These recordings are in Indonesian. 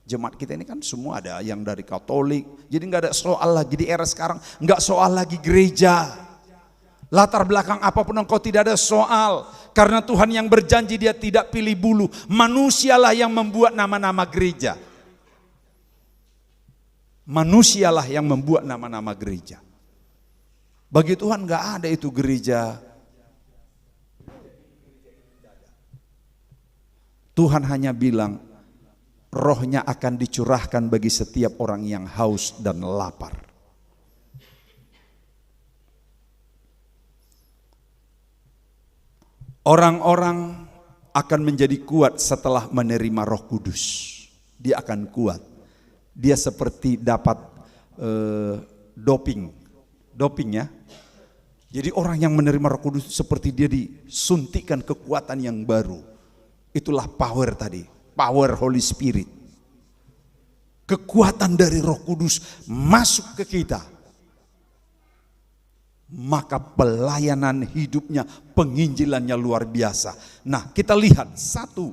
Jemaat kita ini kan semua ada yang dari Katolik, jadi nggak ada soal lagi di era sekarang, nggak soal lagi gereja. Latar belakang apapun engkau tidak ada soal, karena Tuhan yang berjanji Dia tidak pilih bulu. Manusialah yang membuat nama-nama gereja. Manusialah yang membuat nama-nama gereja. Bagi Tuhan nggak ada itu gereja. Tuhan hanya bilang, Rohnya akan dicurahkan bagi setiap orang yang haus dan lapar. Orang-orang akan menjadi kuat setelah menerima Roh Kudus. Dia akan kuat. Dia seperti dapat doping ya. Jadi orang yang menerima Roh Kudus seperti dia disuntikan kekuatan yang baru. Itulah power tadi. Power Holy Spirit. Kekuatan dari Roh Kudus masuk ke kita. Maka pelayanan hidupnya, penginjilannya luar biasa. Nah, kita lihat satu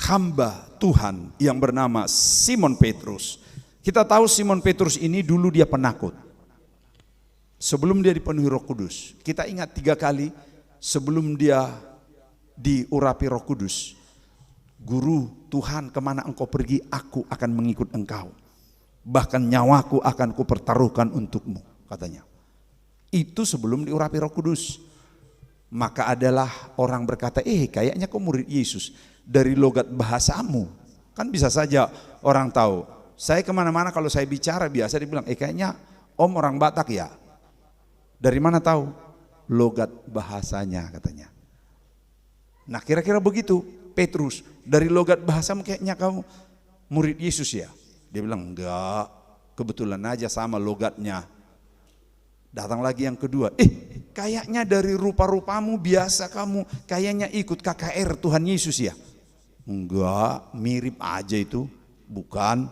hamba Tuhan yang bernama Simon Petrus. Kita tahu Simon Petrus ini dulu dia penakut. Sebelum dia dipenuhi Roh Kudus. Kita ingat 3 kali sebelum dia diurapi Roh Kudus. Guru, Tuhan, kemana engkau pergi, aku akan mengikut engkau. Bahkan nyawaku akan kupertaruhkan untukmu, katanya. Itu sebelum diurapi Roh Kudus. Maka adalah orang berkata, kayaknya kau murid Yesus. Dari logat bahasamu. Kan bisa saja orang tahu. Saya kemana-mana kalau saya bicara biasa dibilang, kayaknya om orang Batak ya. Dari mana tahu? Logat bahasanya, katanya. Nah, kira-kira begitu. Petrus, dari logat bahasamu kayaknya kamu murid Yesus ya? Dia bilang, enggak, kebetulan aja sama logatnya. Datang lagi yang kedua, kayaknya dari rupa-rupamu biasa kamu kayaknya ikut KKR Tuhan Yesus ya? Enggak, mirip aja itu, bukan.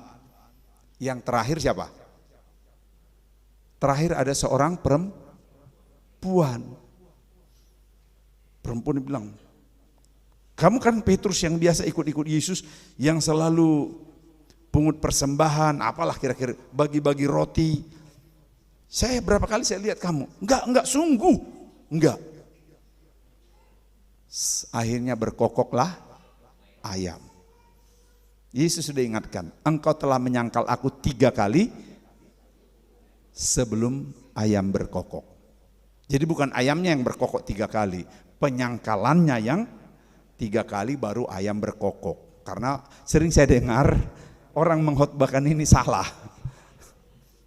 Yang terakhir siapa? Terakhir ada seorang perempuan. Perempuan bilang, kamu kan Petrus yang biasa ikut-ikut Yesus, yang selalu pungut persembahan, apalah kira-kira, bagi-bagi roti. Saya berapa kali saya lihat kamu, enggak sungguh, enggak. Akhirnya berkokoklah ayam. Yesus sudah ingatkan, engkau telah menyangkal aku 3 kali sebelum ayam berkokok. Jadi bukan ayamnya yang berkokok 3 kali, penyangkalannya yang 3 kali baru ayam berkokok. Karena sering saya dengar orang mengkhotbahkan ini salah.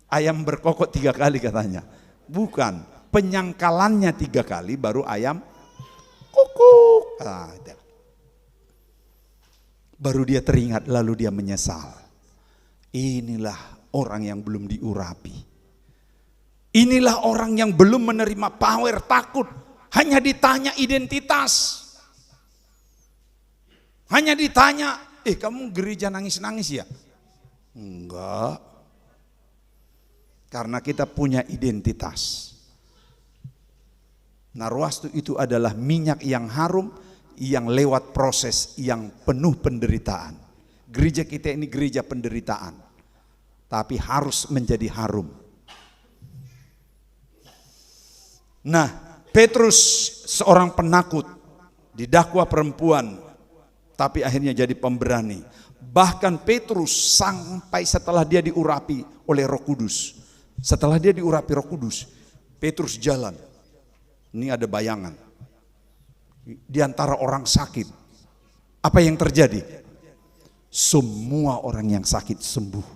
Ayam berkokok 3 kali katanya. Bukan, penyangkalannya 3 kali baru ayam kokok. Baru dia teringat lalu dia menyesal. Inilah orang yang belum diurapi. Inilah orang yang belum menerima power, takut. Hanya ditanya identitas. Hanya ditanya, kamu gereja nangis-nangis ya? Enggak. Karena kita punya identitas. Narwastu itu adalah minyak yang harum, yang lewat proses yang penuh penderitaan. Gereja kita ini gereja penderitaan. Tapi harus menjadi harum. Nah, Petrus seorang penakut, didakwa perempuan, tapi akhirnya jadi pemberani. Bahkan Petrus sampai setelah dia diurapi oleh Roh Kudus. Setelah dia diurapi Roh Kudus, Petrus jalan. Ini ada bayangan. Di antara orang sakit. Apa yang terjadi? Semua orang yang sakit sembuh.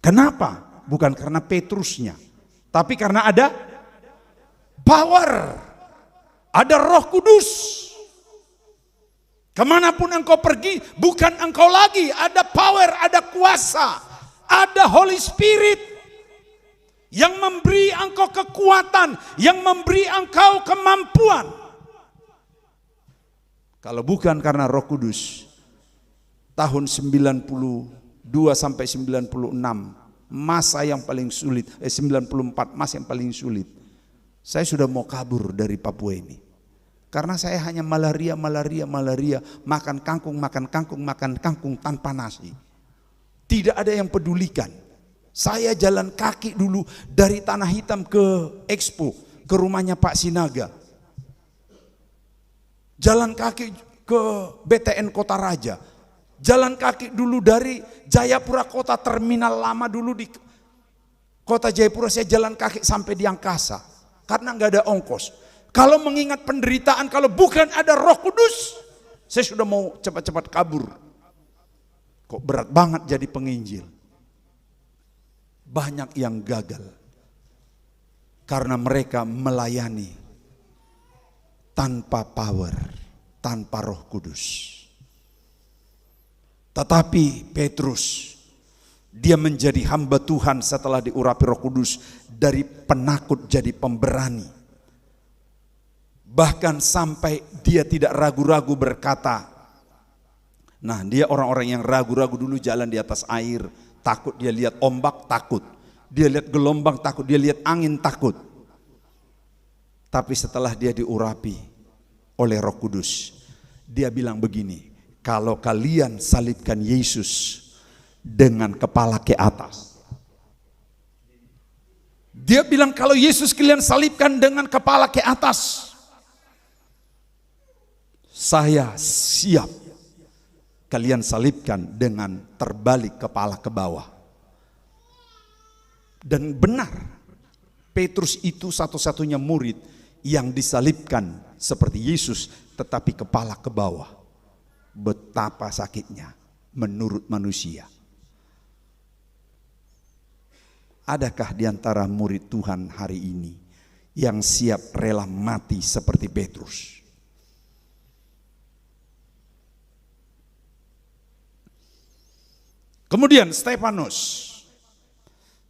Kenapa? Bukan karena Petrusnya. Tapi karena ada power. Ada Roh Kudus. Kemanapun engkau pergi, bukan engkau lagi, ada power, ada kuasa, ada Holy Spirit yang memberi engkau kekuatan, yang memberi engkau kemampuan. Kalau bukan karena Roh Kudus, tahun 92 sampai 96, masa yang paling sulit, 94 masa yang paling sulit. Saya sudah mau kabur dari Papua ini. Karena saya hanya malaria, makan kangkung tanpa nasi. Tidak ada yang pedulikan. Saya jalan kaki dulu dari Tanah Hitam ke Expo, ke rumahnya Pak Sinaga. Jalan kaki ke BTN Kota Raja. Jalan kaki dulu dari Jayapura Kota Terminal Lama dulu di Kota Jayapura, saya jalan kaki sampai di Angkasa. Karena nggak ada ongkos. Kalau mengingat penderitaan, kalau bukan ada Roh Kudus, saya sudah mau cepat-cepat kabur. Kok berat banget jadi penginjil. Banyak yang gagal. Karena mereka melayani tanpa power, tanpa Roh Kudus. Tetapi Petrus, dia menjadi hamba Tuhan setelah diurapi Roh Kudus, dari penakut jadi pemberani. Bahkan sampai dia tidak ragu-ragu berkata, nah dia orang-orang yang ragu-ragu dulu jalan di atas air, takut, dia lihat ombak takut, dia lihat gelombang takut, dia lihat angin takut. Tapi setelah dia diurapi oleh Roh Kudus, dia bilang begini, kalau kalian salibkan Yesus dengan kepala ke atas. Dia bilang kalau Yesus kalian salibkan dengan kepala ke atas, saya siap kalian salibkan dengan terbalik kepala ke bawah. Dan benar, Petrus itu satu-satunya murid yang disalibkan seperti Yesus, tetapi kepala ke bawah. Betapa sakitnya menurut manusia. Adakah di antara murid Tuhan hari ini yang siap rela mati seperti Petrus? Kemudian Stefanus,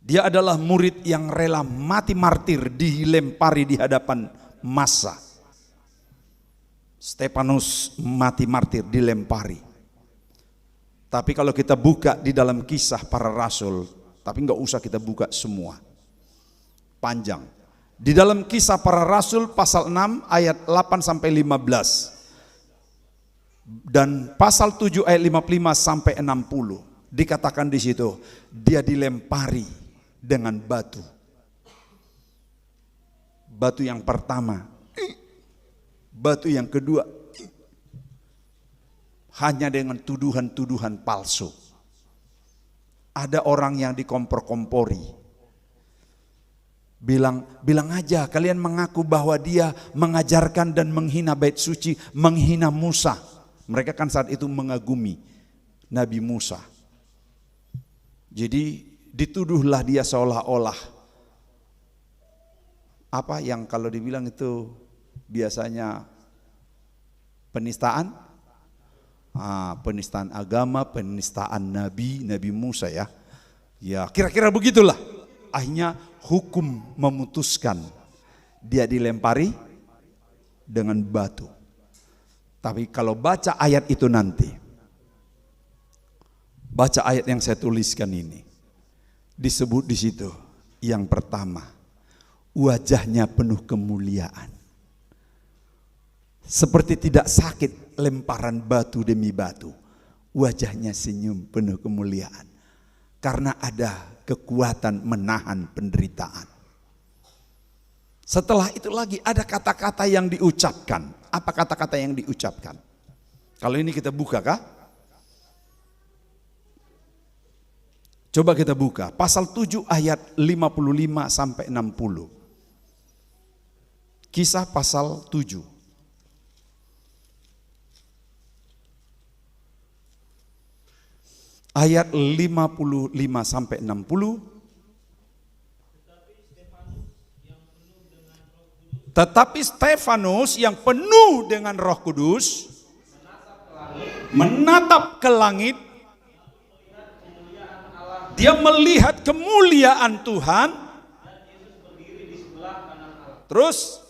dia adalah murid yang rela mati martir, dilempari di hadapan massa. Stefanus mati martir, dilempari. Tapi kalau kita buka di dalam Kisah Para Rasul, tapi nggak usah kita buka semua, panjang. Di dalam Kisah Para Rasul pasal 6 ayat 8 sampai 15 dan pasal 7 ayat 55 sampai 60. Dikatakan di situ, dia dilempari dengan batu. Batu yang pertama, batu yang kedua, hanya dengan tuduhan-tuduhan palsu. Ada orang yang dikompor-kompori. Bilang aja, kalian mengaku bahwa dia mengajarkan dan menghina bait suci, menghina Musa. Mereka kan saat itu mengagumi Nabi Musa. Jadi dituduhlah dia seolah-olah apa yang kalau dibilang itu biasanya penistaan, penistaan agama, penistaan Nabi Musa ya. Ya kira-kira begitulah. Akhirnya hukum memutuskan dia dilempari dengan batu. Tapi kalau baca ayat itu nanti, baca ayat yang saya tuliskan ini, disebut di situ yang pertama, wajahnya penuh kemuliaan. Seperti tidak sakit lemparan batu demi batu. Wajahnya senyum penuh kemuliaan. Karena ada kekuatan menahan penderitaan. Setelah itu lagi ada kata-kata yang diucapkan. Apa kata-kata yang diucapkan? Kalau ini kita buka kah? Coba kita buka pasal 7 ayat 55 sampai 60. Kisah pasal 7. Ayat 55 sampai 60. Tetapi Stefanus yang penuh dengan Roh Kudus menatap ke langit. Dia melihat kemuliaan Tuhan. Terus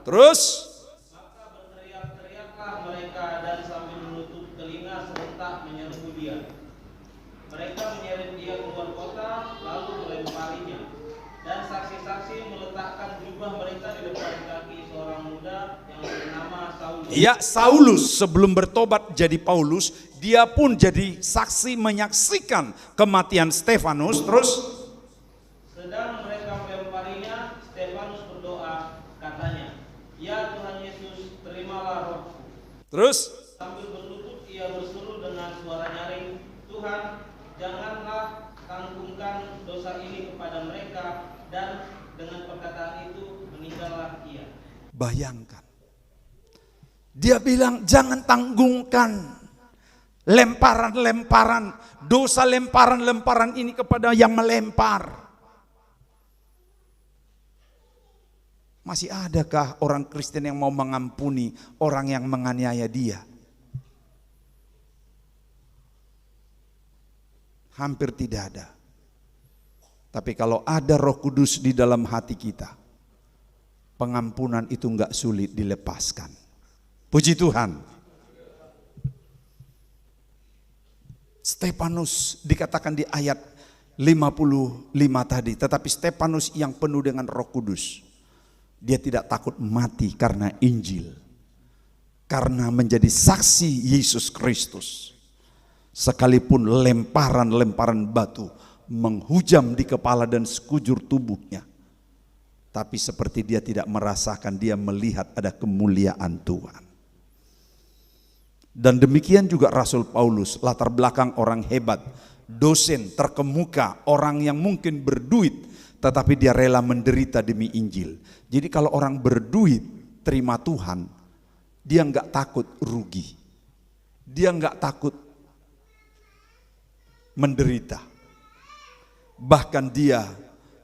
terus maka berteriak-teriaklah mereka dan sambil menutup telinga serentak menyerbu dia. Mereka menyeret dia keluar kota, lalu Ya, Saulus sebelum bertobat jadi Paulus, dia pun jadi saksi menyaksikan kematian Stefanus. Terus Sedang mereka melemparinya, Stefanus berdoa, katanya, "Ya Tuhan Yesus, terimalah rohku." terus Sambil berlutut ia berseru dengan suara nyaring, "Tuhan, janganlah tanggungan dosa ini kepada mereka." Dan dengan perkataan itu meninggallah ia. bayangkan, dia bilang jangan tanggungkan lemparan-lemparan, dosa lemparan-lemparan ini kepada yang melempar. Masih adakah orang Kristen yang mau mengampuni orang yang menganiaya dia? Hampir tidak ada. Tapi kalau ada Roh Kudus di dalam hati kita, pengampunan itu enggak sulit dilepaskan. Puji Tuhan. Stefanus dikatakan di ayat 55 tadi, tetapi Stefanus yang penuh dengan Roh Kudus, dia tidak takut mati karena Injil, karena menjadi saksi Yesus Kristus. Sekalipun lemparan-lemparan batu menghujam di kepala dan sekujur tubuhnya, tapi seperti dia tidak merasakan, dia melihat ada kemuliaan Tuhan. Dan demikian juga Rasul Paulus, latar belakang orang hebat, dosen terkemuka, orang yang mungkin berduit, tetapi dia rela menderita demi Injil. Jadi kalau orang berduit terima Tuhan, dia enggak takut rugi, dia enggak takut menderita. Bahkan dia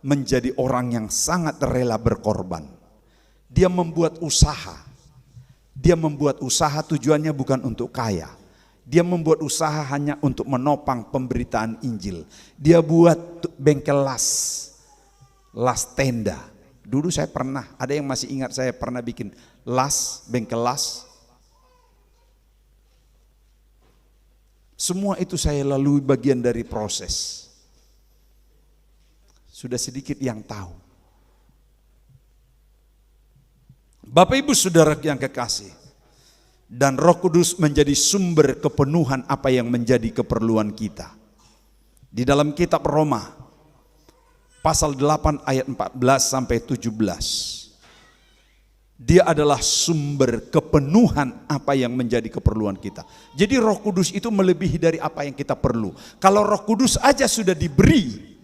menjadi orang yang sangat rela berkorban. Dia membuat usaha. Dia membuat usaha tujuannya bukan untuk kaya. Dia membuat usaha hanya untuk menopang pemberitaan Injil. Dia buat bengkel las tenda. Dulu saya pernah, ada yang masih ingat saya pernah bikin bengkel las. Semua itu saya lalui bagian dari proses. Sudah sedikit yang tahu. Bapak Ibu Saudara yang kekasih, dan Roh Kudus menjadi sumber kepenuhan apa yang menjadi keperluan kita. Di dalam kitab Roma pasal 8 ayat 14 sampai 17. Dia adalah sumber kepenuhan apa yang menjadi keperluan kita. Jadi Roh Kudus itu melebihi dari apa yang kita perlu. Kalau Roh Kudus aja sudah diberi,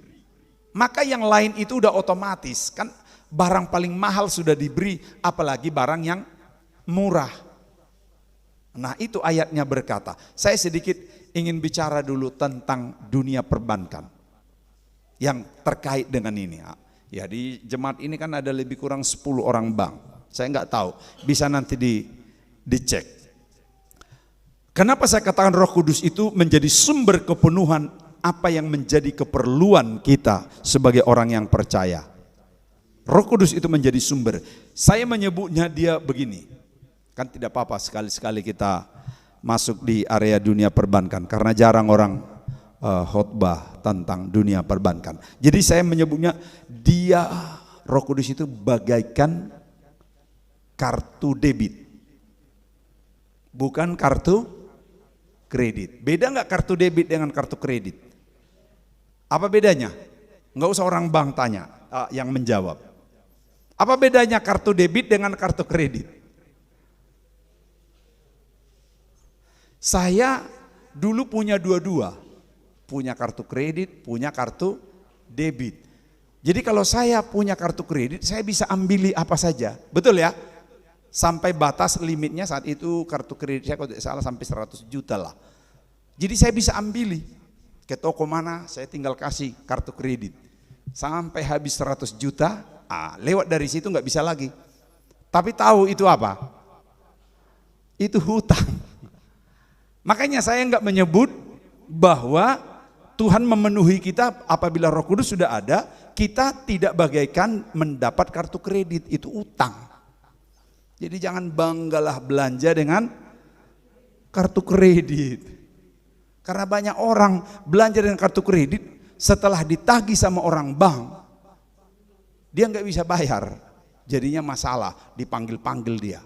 maka yang lain itu udah otomatis. Kan barang paling mahal sudah diberi, apalagi barang yang murah. Nah itu ayatnya berkata. Saya sedikit ingin bicara dulu tentang dunia perbankan yang terkait dengan ini. Ya, di jemaat ini kan ada lebih kurang 10 orang bank. Saya nggak tahu, bisa nanti dicek. Kenapa saya katakan Roh Kudus itu menjadi sumber kepenuhan apa yang menjadi keperluan kita sebagai orang yang percaya. Roh Kudus itu menjadi sumber. Saya menyebutnya dia begini. Kan tidak apa-apa sekali-sekali kita masuk di area dunia perbankan, karena jarang orang khotbah tentang dunia perbankan. Jadi saya menyebutnya dia, Roh Kudus itu bagaikan kartu debit, bukan kartu kredit. Beda nggak kartu debit dengan kartu kredit? Apa bedanya? Nggak usah orang bank tanya, yang menjawab. Apa bedanya kartu debit dengan kartu kredit? Saya dulu punya dua-dua, punya kartu kredit, punya kartu debit. Jadi kalau saya punya kartu kredit, saya bisa ambil apa saja, betul ya? Sampai batas limitnya saat itu kartu kredit saya kalau tidak salah sampai 100 juta lah. Jadi saya bisa ambil ke toko mana, saya tinggal kasih kartu kredit. Sampai habis 100 juta, lewat dari situ nggak bisa lagi. Tapi tahu itu apa? Itu hutang. Makanya saya nggak menyebut bahwa Tuhan memenuhi kita apabila Roh Kudus sudah ada, kita tidak bagaikan mendapat kartu kredit, itu utang. Jadi jangan banggalah belanja dengan kartu kredit. Karena banyak orang belanja dengan kartu kredit, setelah ditagih sama orang bank, dia nggak bisa bayar. Jadinya masalah, dipanggil-panggil dia.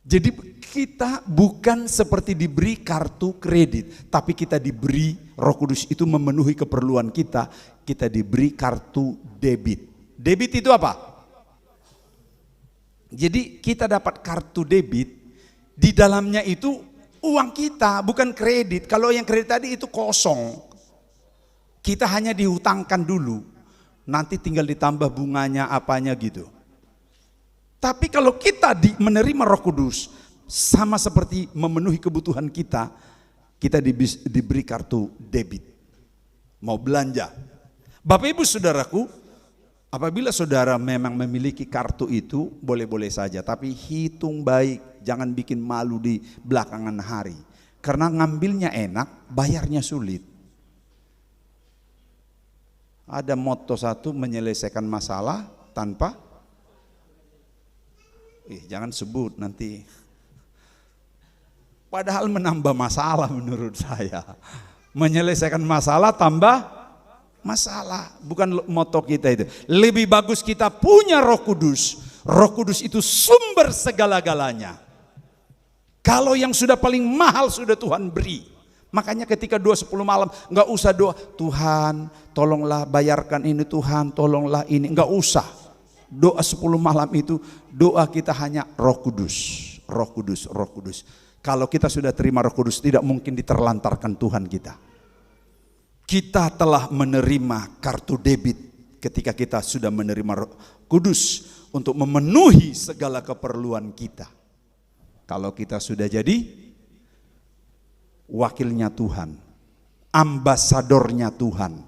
Jadi kita bukan seperti diberi kartu kredit, tapi kita diberi, Roh Kudus itu memenuhi keperluan kita. Kita diberi kartu debit. Debit itu apa? Jadi kita dapat kartu debit, di dalamnya itu uang kita, bukan kredit. Kalau yang kredit tadi itu kosong. Kita hanya dihutangkan dulu, nanti tinggal ditambah bunganya apanya gitu. Tapi kalau kita menerima Roh Kudus, sama seperti memenuhi kebutuhan kita, kita diberi kartu debit. Mau belanja. Bapak Ibu Saudaraku, apabila saudara memang memiliki kartu itu, boleh-boleh saja. Tapi hitung baik, jangan bikin malu di belakangan hari. Karena ngambilnya enak, bayarnya sulit. Ada motto satu, menyelesaikan masalah tanpa jangan sebut nanti. Padahal menambah masalah menurut saya. Menyelesaikan masalah tambah masalah. Bukan motto kita itu. Lebih bagus kita punya Roh Kudus. Roh Kudus itu sumber segala-galanya. Kalau yang sudah paling mahal sudah Tuhan beri. Makanya ketika doa 10 malam gak usah doa, Tuhan tolonglah bayarkan ini, Tuhan tolonglah ini. Gak usah. Doa 10 malam itu doa kita hanya Roh Kudus, Roh Kudus, Roh Kudus. Kalau kita sudah terima Roh Kudus, tidak mungkin diterlantarkan Tuhan kita. Kita telah menerima kartu debit ketika kita sudah menerima Roh Kudus untuk memenuhi segala keperluan kita. Kalau kita sudah jadi wakilnya Tuhan, ambasadornya Tuhan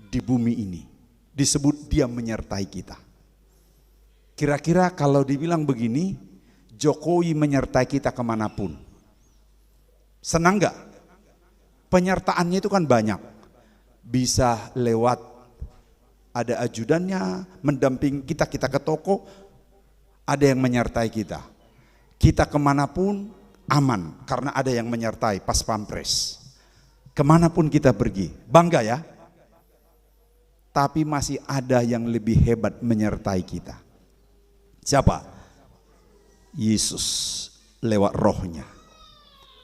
di bumi ini, disebut dia menyertai kita. Kira-kira kalau dibilang begini, Jokowi menyertai kita kemanapun, senang gak? Penyertaannya itu kan banyak. Bisa lewat ada ajudannya mendamping kita, kita ke toko, ada yang menyertai kita. Kita kemanapun aman karena ada yang menyertai pas pampres. Kemanapun kita pergi, bangga ya. Tapi masih ada yang lebih hebat menyertai kita. Siapa? Yesus lewat rohnya.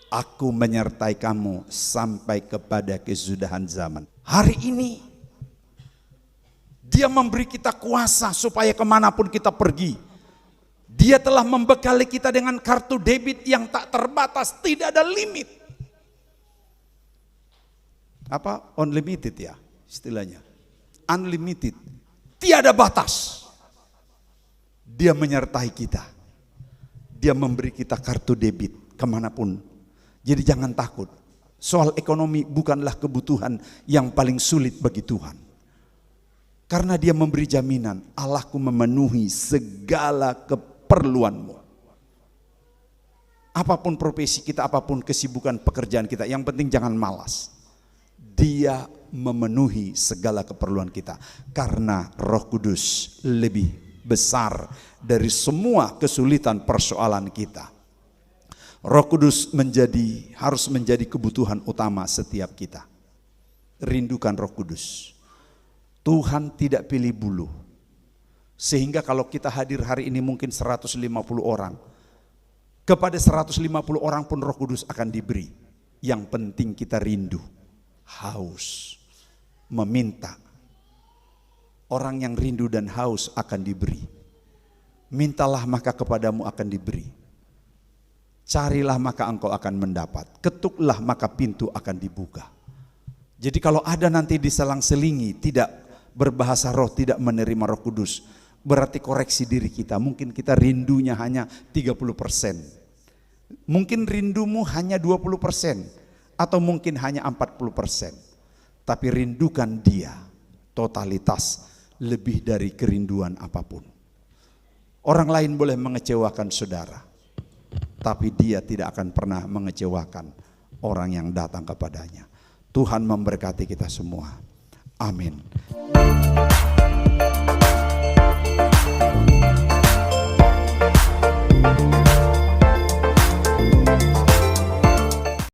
Aku menyertai kamu sampai kepada kesudahan zaman. Hari ini dia memberi kita kuasa supaya kemanapun kita pergi. Dia telah membekali kita dengan kartu debit yang tak terbatas, tidak ada limit. Apa? Unlimited ya istilahnya. Unlimited, tiada batas. Dia menyertai kita. Dia memberi kita kartu debit kemanapun. Jadi jangan takut. Soal ekonomi bukanlah kebutuhan yang paling sulit bagi Tuhan. Karena dia memberi jaminan, Allahku memenuhi segala keperluanmu. Apapun profesi kita, apapun kesibukan pekerjaan kita, yang penting jangan malas. Dia memenuhi segala keperluan kita. Karena Roh Kudus lebih besar dari semua kesulitan persoalan kita. Roh Kudus harus menjadi kebutuhan utama setiap kita. Rindukan Roh Kudus. Tuhan tidak pilih bulu. Sehingga kalau kita hadir hari ini mungkin 150 orang. Kepada 150 orang pun Roh Kudus akan diberi. Yang penting kita rindu, haus, meminta. Orang yang rindu dan haus akan diberi. Mintalah maka kepadamu akan diberi. Carilah maka engkau akan mendapat. Ketuklah maka pintu akan dibuka. Jadi kalau ada nanti diselang-selingi, tidak berbahasa roh, tidak menerima Roh Kudus, berarti koreksi diri kita. Mungkin kita rindunya hanya 30%. Mungkin rindumu hanya 20%. Atau mungkin hanya 40%. Tapi rindukan dia totalitas, lebih dari kerinduan apapun. Orang lain boleh mengecewakan saudara, tapi dia tidak akan pernah mengecewakan orang yang datang kepadanya. Tuhan memberkati kita semua. Amin.